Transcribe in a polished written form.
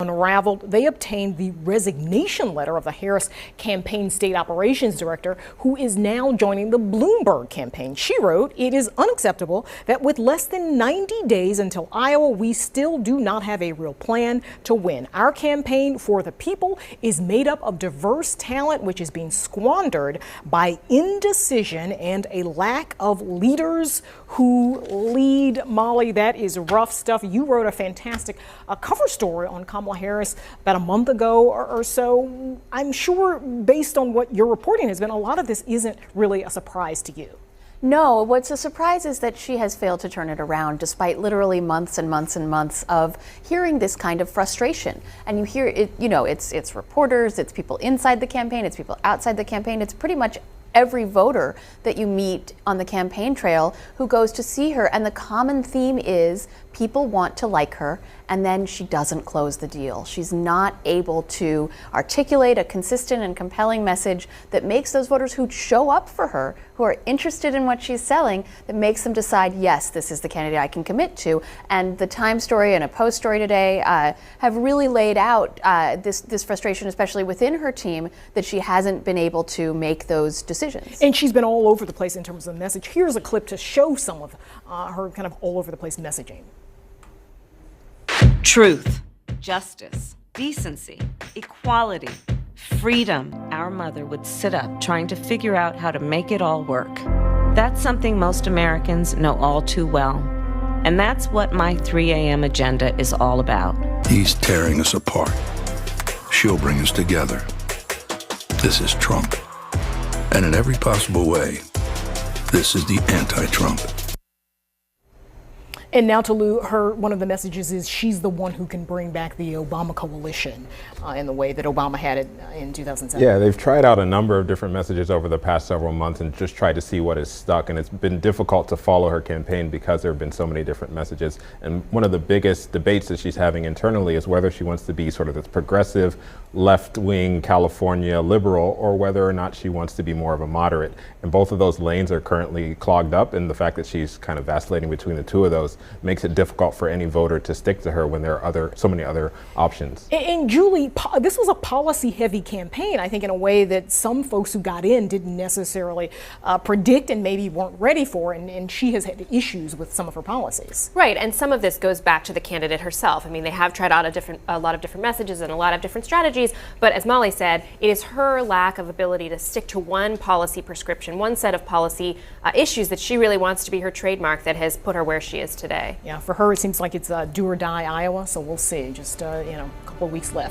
Unraveled, they obtained the resignation letter of the Harris campaign state operations director, who is now joining the Bloomberg campaign. She wrote, "It is unacceptable that with less than 90 days until Iowa, we still do not have a real plan to win. Our campaign for the people is made up of diverse talent, which is being squandered by indecision and a lack of leaders who lead." Molly, that is rough stuff. You wrote a fantastic cover story on Kamala Harris about a month ago or so. I'm sure, based on what your reporting has been, a lot of this isn't really a surprise to you. No, what's a surprise is that she has failed to turn it around despite literally months and months and months of hearing this kind of frustration. And you hear it, it's reporters, it's people inside the campaign, it's people outside the campaign, it's pretty much every voter that you meet on the campaign trail who goes to see her. And the common theme is people want to like her, and then she doesn't close the deal. She's not able to articulate a consistent and compelling message that makes those voters who show up for her, who are interested in what she's selling, that makes them decide, yes, this is the candidate I can commit to. And the Times story and a Post story today have really laid out this frustration, especially within her team, that she hasn't been able to make those decisions. And she's been all over the place in terms of the message. Here's a clip to show some of her kind of all over the place messaging. Truth, justice, decency, equality, freedom. Our mother would sit up trying to figure out how to make it all work. That's something most Americans know all too well. And that's what my 3 a.m. agenda is all about. He's tearing us apart. She'll bring us together. This is Trump. And in every possible way, this is the anti-Trump. And now to Lou, one of the messages is she's the one who can bring back the Obama coalition in the way that Obama had it in 2007. Yeah, they've tried out a number of different messages over the past several months and just tried to see what is stuck. And it's been difficult to follow her campaign because there have been so many different messages. And one of the biggest debates that she's having internally is whether she wants to be sort of this progressive, left-wing California liberal, or whether or not she wants to be more of a moderate. And both of those lanes are currently clogged up, and the fact that she's kind of vacillating between the two of those makes it difficult for any voter to stick to her when there are so many other options. And Julie, this was a policy-heavy campaign, I think, in a way that some folks who got in didn't necessarily predict and maybe weren't ready for, and she has had issues with some of her policies. Right, and some of this goes back to the candidate herself. I mean, they have tried out a lot of different messages and a lot of different strategies, but as Molly said, it is her lack of ability to stick to one policy prescription, one set of policy issues that she really wants to be her trademark that has put her where she is today. Yeah, for her, it seems like it's do or die Iowa, so we'll see. Just, a couple of weeks left.